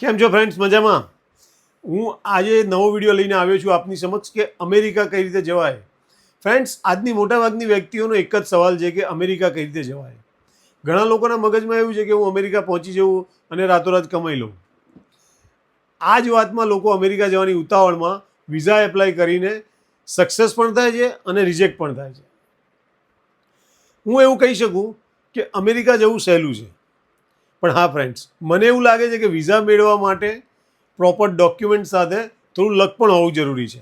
કેમ છો ફ્રેન્ડ્સ? મજામાં? હું આજે નવો વિડીયો લઈને આવ્યો છું આપની સમક્ષ કે અમેરિકા કઈ રીતે જવાય. ફ્રેન્ડ્સ, આજની મોટાભાગની વ્યક્તિઓનો એક જ સવાલ છે કે અમેરિકા કઈ રીતે જવાય. ઘણા લોકોના મગજમાં એવું છે કે હું અમેરિકા પહોંચી જઉં અને રાતોરાત કમાઈ લઉં. આ જ વાતમાં લોકો અમેરિકા જવાની ઉતાવળમાં વિઝા એપ્લાય કરીને સક્સેસ પણ થાય છે અને રિજેક્ટ પણ થાય છે. હું એવું કહી શકું કે અમેરિકા જવું સહેલું છે, પણ હા ફ્રેન્ડ્સ, મને એવું લાગે છે કે વિઝા મેળવવા માટે પ્રોપર ડોક્યુમેન્ટ સાથે થોડું લક પણ હોવું જરૂરી છે.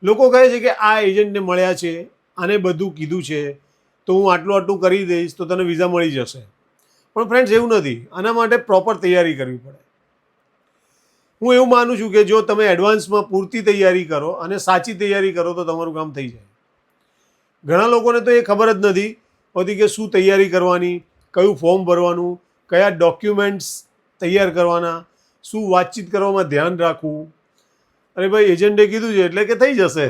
લોકો કહે છે કે આ એજન્ટને મળ્યા છે, આને બધું કીધું છે, તો હું આટલું આટલું કરી દઈશ તો તને વિઝા મળી જશે. પણ ફ્રેન્ડ્સ, એવું નથી. આના માટે પ્રોપર તૈયારી કરવી પડે. હું એવું માનું છું કે જો તમે એડવાન્સમાં પૂરતી તૈયારી કરો અને સાચી તૈયારી કરો તો તમારું કામ થઈ જાય. ઘણા લોકોને તો એ ખબર જ નથી હોતી કે શું તૈયારી કરવાની, કયું ફોર્મ ભરવાનું, કયા ડોક્યુમેન્ટ્સ તૈયાર કરવાના, શું વાતચીત કરવામાં ધ્યાન રાખવું. અરે ભાઈ, એજન્ટે કીધું છે એટલે કે થઈ જશે.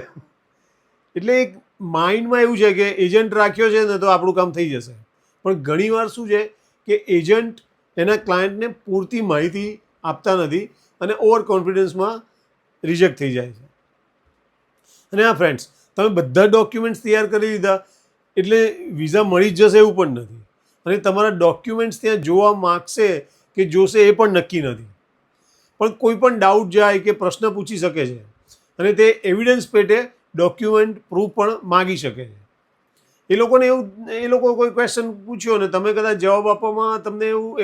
એટલે એક માઇન્ડમાં એવું છે કે એજન્ટ રાખ્યો છે ને તો આપણું કામ થઈ જશે. પણ ઘણીવાર શું છે કે એજન્ટ એના ક્લાયન્ટને પૂરતી માહિતી આપતા નથી અને ઓવર કોન્ફિડન્સમાં રિજેક્ટ થઈ જાય છે. અને હા ફ્રેન્ડ્સ, તમે બધા ડોક્યુમેન્ટ્સ તૈયાર કરી લીધા એટલે વિઝા મળી જ જશે એવું પણ નથી. અને તમારા ડોક્યુમેન્ટ્સ ત્યાં જોવા માગશે કે જોશે એ પણ નક્કી નથી. પણ કોઈ પણ ડાઉટ જાય કે પ્રશ્ન પૂછી શકે છે અને તે એવિડન્સ પેટે ડોક્યુમેન્ટ પ્રૂફ પણ માગી શકે છે. એ લોકો કોઈ ક્વેશ્ચન પૂછ્યો ને તમે કદાચ જવાબ આપવામાં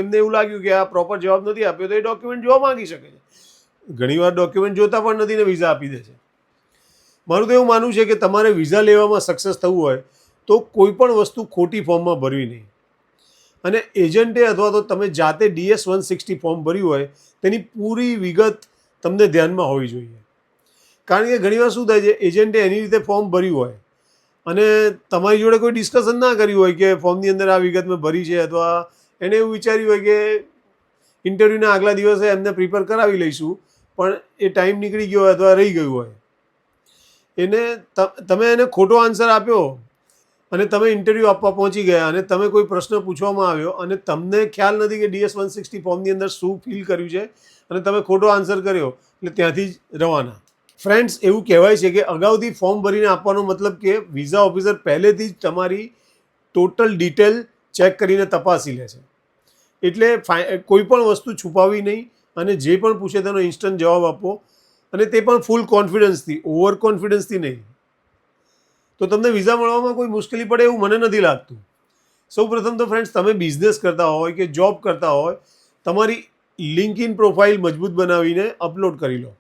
એમને એવું લાગ્યું કે આ પ્રોપર જવાબ નથી આપ્યો તો એ ડોક્યુમેન્ટ જોવા માગી શકે છે. ઘણીવાર ડોક્યુમેન્ટ જોતા પણ નથી ને વિઝા આપી દે છે. મારું તો એવું માનવું છે કે તમારે વિઝા લેવામાં સક્સેસ થવું હોય તો કોઈ પણ વસ્તુ ખોટી ફોર્મમાં ભરવી નહીં. અને એજન્ટે અથવા તો તમે જાતે DS-160 ફોર્મ ભર્યું હોય તેની પૂરી વિગત તમને ધ્યાનમાં હોવી જોઈએ. કારણ કે ઘણીવાર શું થાય છે, એજન્ટે એની રીતે ફોર્મ ભર્યું હોય અને તમારી જોડે કોઈ ડિસ્કશન ના કર્યું હોય કે ફોર્મની અંદર આ વિગત મેં ભરી છે, અથવા એને એવું વિચાર્યું હોય કે ઇન્ટરવ્યૂના આગલા દિવસે એમને પ્રિપેર કરાવી લઈશું, પણ એ ટાઈમ નીકળી ગયો હોય અથવા રહી ગયું હોય. તમે એને ખોટો આન્સર આપ્યો અને તમે ઇન્ટરવ્યૂ આપવા પહોંચી ગયા અને તમે કોઈ પ્રશ્ન પૂછવામાં આવ્યો અને તમને ખ્યાલ નથી કે DS-160 ફોર્મની અંદર શું ફિલ કર્યું છે અને તમે ખોટો આન્સર કર્યો એટલે ત્યાંથી જ રવાના. ફ્રેન્ડ્સ, એવું કહેવાય છે કે અગાઉથી ફોર્મ ભરીને આપવાનો મતલબ કે વિઝા ઓફિસર પહેલેથી જ તમારી ટોટલ ડિટેલ ચેક કરીને તપાસી લે છે. એટલે કોઈ પણ વસ્તુ છુપાવવી નહીં અને જે પણ પૂછે તેનો ઇન્સ્ટન્ટ જવાબ આપો, અને તે પણ ફૂલ કોન્ફિડન્સથી, ઓવર કોન્ફિડન્સથી નહીં. તો તમને વિઝા મળવામાં કોઈ મુશ્કેલી પડે એવું મને નથી લાગતું. સૌપ્રથમ તો ફ્રેન્ડ્સ, તમે બિઝનેસ કરતા હોય કે જોબ કરતા હોય, તમારી લિંકઇન પ્રોફાઇલ મજબૂત બનાવીને અપલોડ કરી લો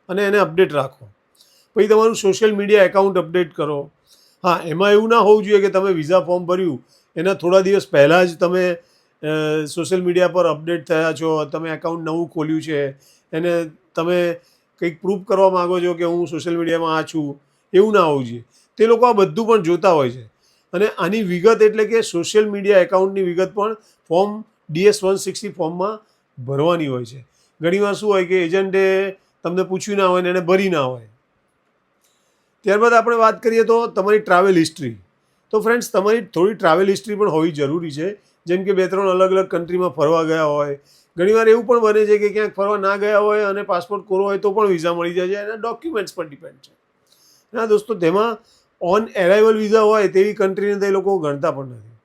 અને એને અપડેટ રાખો. પછી તમારું સોશિયલ મીડિયા એકાઉન્ટ અપડેટ કરો. હા, એમાં એવું ના હોવું જોઈએ કે તમે વિઝા ફોર્મ ભર્યું એના થોડા દિવસ પહેલાં જ તમે સોશિયલ મીડિયા પર અપડેટ થયા છો, તમે એકાઉન્ટ નવું ખોલ્યું છે, એને તમે કંઈક પ્રૂફ કરવા માગો છો કે હું સોશિયલ મીડિયામાં આ છું, એવું ના હોવું જોઈએ. તે લોકો આ બધું પણ જોતા હોય છે અને આની વિગત એટલે કે સોશિયલ મીડિયા એકાઉન્ટની વિગત પણ ફોર્મ DS-160 ફોર્મમાં ભરવાની હોય છે. ઘણીવાર શું હોય કે એજન્ટે તમને પૂછ્યું ના હોય ને એને ભરી ના હોય. ત્યારબાદ આપણે વાત કરીએ તો તમારી ટ્રાવેલ હિસ્ટ્રી. તો ફ્રેન્ડ્સ, તમારી થોડી ટ્રાવેલ હિસ્ટ્રી પણ હોવી જરૂરી છે. જેમ કે 2-3 અલગ અલગ કન્ટ્રીમાં ફરવા ગયા હોય. ઘણીવાર એવું પણ બને છે કે ક્યાંક ફરવા ના ગયા હોય અને પાસપોર્ટ કોરો હોય તો પણ વિઝા મળી જાય છે. એના ડોક્યુમેન્ટ્સ પર ડિપેન્ડ છે. ના દોસ્તો, તેમાં ઓન એરાઇવલ વિઝા હોય તેવી કન્ટ્રીને તે લોકો ગણતા પણ નથી.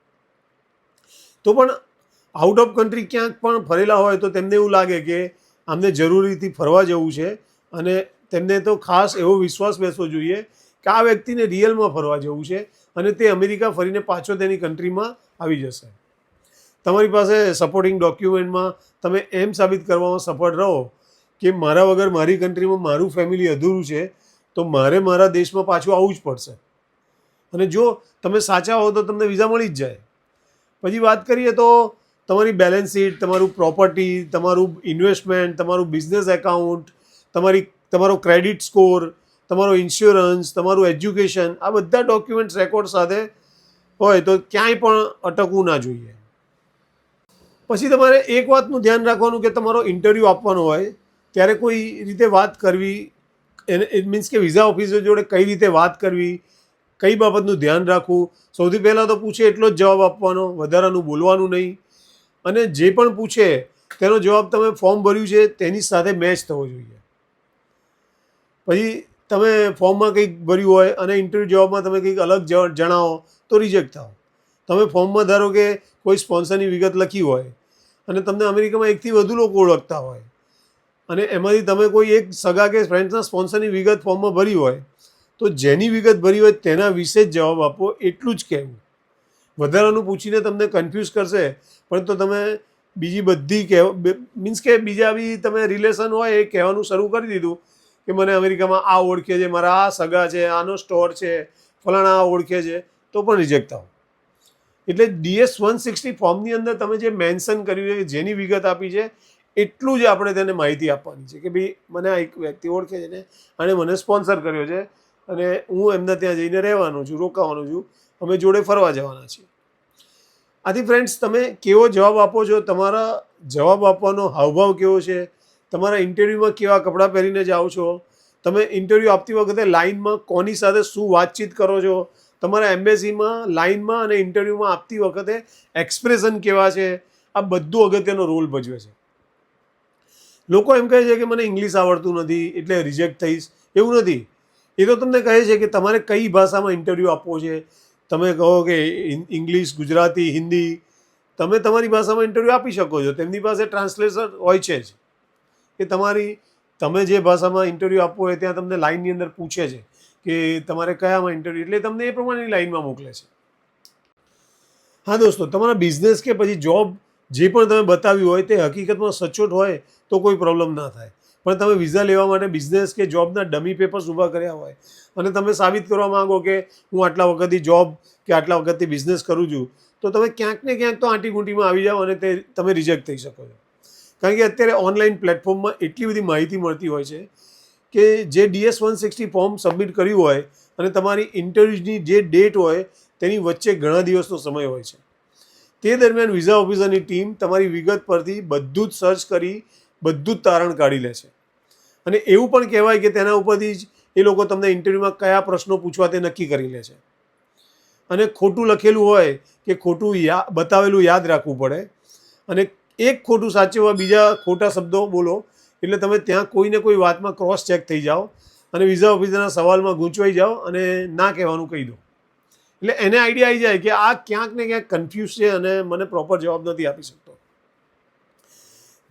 તો પણ આઉટ ઓફ કન્ટ્રી ક્યાંક પણ ફરેલા હોય તો તેમને એવું લાગે કે આમને જરૂરીથી ફરવા જવું છે અને તેમને તો ખાસ એવો વિશ્વાસ બેસવો જોઈએ કે આ વ્યક્તિને રિયલમાં ફરવા જવું છે અને તે અમેરિકા ફરીને પાછો તેની કન્ટ્રીમાં આવી જશે. તમારી પાસે સપોર્ટિંગ ડોક્યુમેન્ટમાં તમે એમ સાબિત કરવામાં સફળ રહો કે મારા વગર મારી કન્ટ્રીમાં મારું ફેમિલી અધૂરું છે, તો મારે મારા દેશમાં પાછું આવવું જ પડશે. અને જો તમે સાચા હો તો તમને વિઝા મળી જ જાય. પછી વાત કરીએ તો તમારી બેલેન્સ શીટ, તમારું પ્રોપર્ટી, તમારું ઇન્વેસ્ટમેન્ટ, તમારું બિઝનેસ એકાઉન્ટ, તમારો ક્રેડિટ સ્કોર, તમારો ઇન્સ્યોરન્સ, તમારું એજ્યુકેશન, આ બધા ડોક્યુમેન્ટ્સ રેકોર્ડ સાથે હોય તો ક્યાંય પણ અટકવું ના જોઈએ. પછી તમારે એક વાતનું ધ્યાન રાખવાનું કે તમારો ઇન્ટરવ્યૂ આપવાનો હોય ત્યારે કોઈ રીતે વાત કરવી, ઇટ મીન્સ કે વિઝા ઓફિસર જોડે કઈ રીતે વાત કરવી, કઈ બાબતનું ધ્યાન રાખવું. સૌથી પહેલાં તો પૂછે એટલો જ જવાબ આપવાનો, વધારાનું બોલવાનું નહીં. અને જે પણ પૂછે તેનો જવાબ તમે ફોર્મ ભર્યું છે તેની સાથે મેચ થવો જોઈએ. પછી તમે ફોર્મમાં કંઈક ભર્યું હોય અને ઇન્ટરવ્યૂ જવાબમાં તમે કંઈક અલગ જણાવો તો રિજેક્ટ થાઓ. તમે ફોર્મમાં ધારો કે કોઈ સ્પોન્સરની વિગત લખી હોય અને તમને અમેરિકામાં એકથી વધુ લોકો ઓળખતા હોય અને એમાંથી તમે કોઈ એક સગા કે ફ્રેન્ડ્સના સ્પોન્સરની વિગત ફોર્મમાં ભરી હોય તો જેની વિગત ભરી હોય તેના વિશે જ જવાબ આપો, એટલું જ કહેવું. વધારાનું પૂછીને તમને કન્ફ્યુઝ કરશે પણ તો તમે બીજી બધી મીન્સ કે બીજા બી તમે રિલેશન હોય એ કહેવાનું શરૂ કરી દીધું કે મને અમેરિકામાં આ ઓળખે છે, મારા આ સગા છે, આનો સ્ટોર છે, ફલાણા આ ઓળખે છે, તો પણ રિજેક્ટ થાવ. એટલે DS-160 ફોર્મની અંદર તમે જે મેન્શન કર્યું છે, જેની વિગત આપી છે, એટલું જ આપણે તેને માહિતી આપવાની છે કે ભાઈ મને આ એક વ્યક્તિ ઓળખે છે ને અને મને સ્પોન્સર કર્યો છે અને હું એમના ત્યાં જઈને રહેવાનું છું, રોકાવાનું છું, અમે જોડે ફરવા જવાના છીએ. આથી ફ્રેન્ડ્સ, તમે કેવો જવાબ આપો છો, તમારા જવાબ આપવાનો હાવભાવ કેવો છે, તમારા ઇન્ટરવ્યૂમાં કેવા કપડાં પહેરીને જાઓ છો, તમે ઇન્ટરવ્યૂ આપતી વખતે લાઇનમાં કોની સાથે શું વાતચીત કરો છો, તમારા એમ્બેસીમાં લાઇનમાં અને ઇન્ટરવ્યૂમાં આપતી વખતે એક્સપ્રેશન કેવા છે, આ બધું અગત્યનો રોલ ભજવે છે. લોકો એમ કહે છે કે મને ઇંગ્લિશ આવડતું નથી એટલે રિજેક્ટ થઈશ. એવું નથી. એ તો તમને કહે છે કે તમારે કઈ ભાષામાં ઇન્ટરવ્યૂ આપવો છે. તમે કહો કે ઇંગ્લિશ, ગુજરાતી, હિન્દી, તમે તમારી ભાષામાં ઇન્ટરવ્યૂ આપી શકો છો. તેમની પાસે ટ્રાન્સલેટર હોય છે જ કે તમે જે ભાષામાં ઇન્ટરવ્યૂ આપવો હોય ત્યાં તમને લાઇનની અંદર પૂછે છે કે તમારે કયામાં ઇન્ટરવ્યૂ, એટલે તમને એ પ્રમાણેની લાઇનમાં મોકલે છે. હા દોસ્તો, તમારા બિઝનેસ કે પછી જોબ જે પણ તમે બતાવ્યું હોય તે હકીકતમાં સચોટ હોય તો કોઈ પ્રોબ્લેમ ના થાય. પણ તમે વિઝા લેવા માટે બિઝનેસ કે જોબના ડમી પેપર્સ ઊભા કર્યા હોય અને તમે સાબિત કરવા માંગો કે હું આટલા વખતથી જોબ કે આટલા વખતથી બિઝનેસ કરું છું, તો તમે ક્યાંક ને ક્યાંક તો આંટીઘૂંટીમાં આવી જાઓ અને તમે રિજેક્ટ થઈ શકો છો. કારણ કે અત્યારે ઓનલાઈન પ્લેટફોર્મમાં એટલી બધી માહિતી મળતી હોય છે કે જે DS-160 ફોર્મ સબમિટ કર્યું હોય અને તમારી ઇન્ટરવ્યૂની જે ડેટ હોય તેની વચ્ચે ઘણા દિવસનો સમય હોય છે. તે દરમિયાન વિઝા ઓફિસરની ટીમ તમારી વિગત પરથી બધું જ સર્ચ કરી બધું જ તારણ કાઢી લે છે. અને એવું પણ કહેવાય કે તેના ઉપરથી જ એ લોકો તમને ઇન્ટરવ્યૂમાં કયા પ્રશ્નો પૂછવા તે નક્કી કરી લે છે. અને ખોટું લખેલું હોય કે ખોટું બતાવેલું યાદ રાખવું પડે અને એક ખોટું સાચવવા બીજા ખોટા શબ્દો બોલો એટલે તમે ત્યાં કોઈને કોઈ વાતમાં ક્રોસ ચેક થઈ જાઓ અને વિઝા ઓફિસરના સવાલમાં ગૂંચવાઈ જાઓ અને ના કહેવાનું કહી દો. એટલે એને આઈડિયા આવી જાય કે આ ક્યાંક ને ક્યાંક કન્ફ્યુઝ છે અને મને પ્રોપર જવાબ નથી આપી શકતો.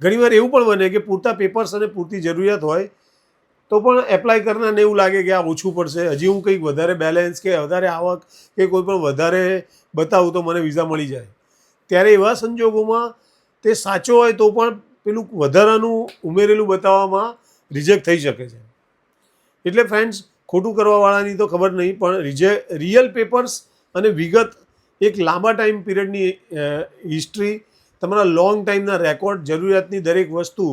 ઘણીવાર એવું પણ બને કે પૂરતા પેપર્સ અને પૂરતી જરૂરિયાત હોય તો પણ એપ્લાય કરનારને એવું લાગે કે આ ઓછું પડશે, હજી હું કંઈક વધારે બેલેન્સ કે વધારે આવક કે કોઈ પણ વધારે બતાવું તો મને વિઝા મળી જાય. ત્યારે એવા સંજોગોમાં તે સાચો હોય તો પણ પેલું વધારાનું ઉમેરેલું બતાવવામાં રિજેક્ટ થઈ શકે છે. એટલે ફ્રેન્ડ્સ, ખોટું કરવાવાળાની તો ખબર નહીં, પણ રિયલ પેપર્સ અને વિગત, એક લાંબા ટાઈમ પીરિયડની હિસ્ટ્રી, તમારા લોંગ ટાઈમના રેકોર્ડ, જરૂરિયાતની દરેક વસ્તુ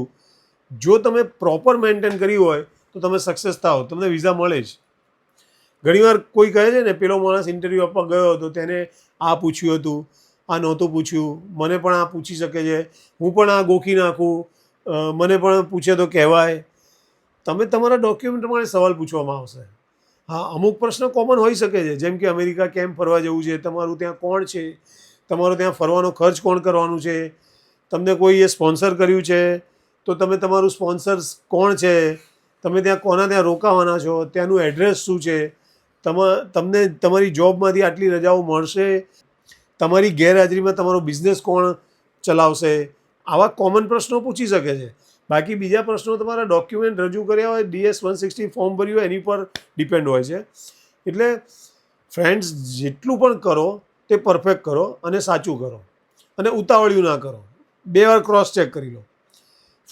જો તમે પ્રોપર મેન્ટેન કરી હોય તો તમે સક્સેસ થાઓ, તમને વિઝા મળે જ. ઘણીવાર કોઈ કહે છે ને પેલો માણસ ઇન્ટરવ્યૂ આપવા ગયો હતો તેને આ પૂછ્યું હતું, આ નહોતું પૂછ્યું, મને પણ આ પૂછી શકે છે, હું પણ આ ગોખી નાખું, મને પણ પૂછે તો કહેવાય. તમે તમારા ડોક્યુમેન્ટ પ્રમાણે સવાલ પૂછવામાં આવશે. હા, અમુક પ્રશ્ન કોમન હોઈ શકે છે, જેમ કે અમેરિકા કેમ ફરવા જવું છે, તમારું ત્યાં કોણ છે, તમારો ત્યાં ફરવાનો ખર્ચ કોણ કરવાનું છે, તમને કોઈએ સ્પોન્સર કર્યું છે તો તમે તમારું સ્પોન્સર્સ કોણ છે, તમે ત્યાં કોના ત્યાં રોકાવાના છો, ત્યાંનું એડ્રેસ શું છે, તમને તમારી જોબમાંથી આટલી રજાઓ મળશે, તમારી ગેરહાજરીમાં તમારો બિઝનેસ કોણ ચલાવશે. આવા કોમન પ્રશ્નો પૂછી શકે છે. બાકી બીજા પ્રશ્નો તમારા ડોક્યુમેન્ટ રજૂ કર્યા હોય, DS-160 ફોર્મ ભર્યું હોય એની પર ડિપેન્ડ હોય છે. એટલે ફ્રેન્ડ્સ, જેટલું પણ કરો તે પરફેક્ટ કરો અને સાચું કરો અને ઉતાવળિયું ના કરો. 2 વાર ક્રોસ ચેક કરી લો.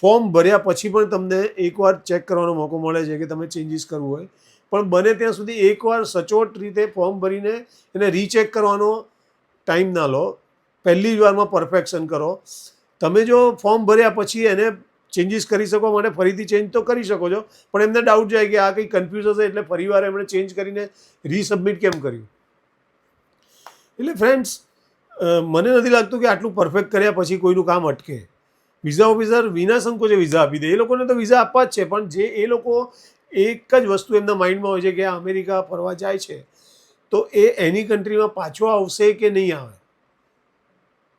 ફોર્મ ભર્યા પછી પણ તમને એકવાર ચેક કરવાનો મોકો મળે છે કે તમે ચેન્જીસ કરવું હોય, પણ બને ત્યાં સુધી એકવાર સચોટ રીતે ફોર્મ ભરીને એને રીચેક કરવાનો ટાઈમ ના લો. પહેલી જ વારમાં પરફેક્શન કરો. તમે જો ફોર્મ ભર્યા પછી એને ચેન્જીસ કરી શકો માટે ફરીથી ચેન્જ તો કરી શકો છો, પણ એમને ડાઉટ જાય કે આ કંઈ કન્ફ્યુઝ હશે એટલે ફરીવાર એમણે ચેન્જ કરીને રીસબમિટ કેમ કર્યું. એટલે ફ્રેન્ડ્સ, મને નથી લાગતું કે આટલું પરફેક્ટ કર્યા પછી કોઈનું કામ અટકે. વિઝા ઓફિસર વિના સંકોચે વિઝા આપી દે. એ લોકોને તો વિઝા આપવા જ છે, પણ જે એ લોકો એક જ વસ્તુ એમના માઇન્ડમાં હોય છે કે આ અમેરિકા ફરવા જાય છે તો એની કન્ટ્રીમાં પાછો આવશે કે નહીં આવે,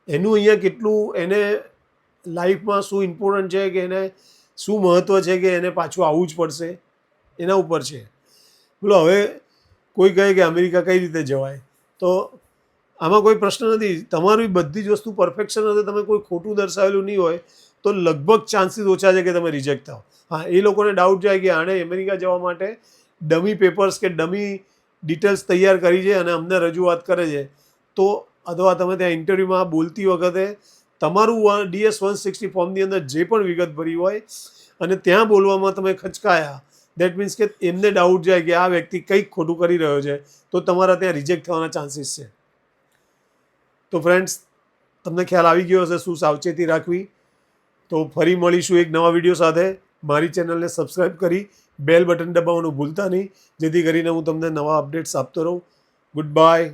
એનું અહીંયા કેટલું એને લાઈફમાં શું ઇમ્પોર્ટન્ટ છે કે એને શું મહત્ત્વ છે કે એને પાછું આવવું જ પડશે, એના ઉપર છે. બોલો હવે કોઈ કહે કે અમેરિકા કઈ રીતે જવાય, તો આમાં કોઈ પ્રશ્ન નથી. તમારી બધી જ વસ્તુ પરફેક્શન હશે, તમે કોઈ ખોટું દર્શાવેલું નહીં હોય તો લગભગ ચાન્સીસ ઓછા છે કે તમે રિજેક્ટ થાઓ. હા, એ લોકોને ડાઉટ જાય કે આણે અમેરિકા જવા માટે ડમી પેપર્સ કે ડમી ડિટેલ્સ તૈયાર કરી છે અને અમને રજૂઆત કરે છે, તો અથવા તમે ત્યાં ઇન્ટરવ્યૂમાં બોલતી વખતે તમારું DS-160 ફોર્મની અંદર જે પણ વિગત ભરી હોય અને ત્યાં બોલવામાં તમે ખચકાયા, દેટ મીન્સ કે એમને ડાઉટ જાય કે આ વ્યક્તિ કંઈક ખોટું કરી રહ્યો છે, તો તમારા ત્યાં રિજેક્ટ થવાના ચાન્સીસ છે. તો ફ્રેન્ડ્સ, તમને ખ્યાલ આવી ગયો હશે શું સાવચેતી રાખવી. તો ફરી મળીશું એક નવા વિડીયો સાથે. મારી ચેનલને સબસ્ક્રાઈબ કરી બેલ બટન દબાવવાનું ભૂલતા નહીં, જેથી કરીને હું તમને નવા અપડેટ્સ આપતો રહું. Good bye.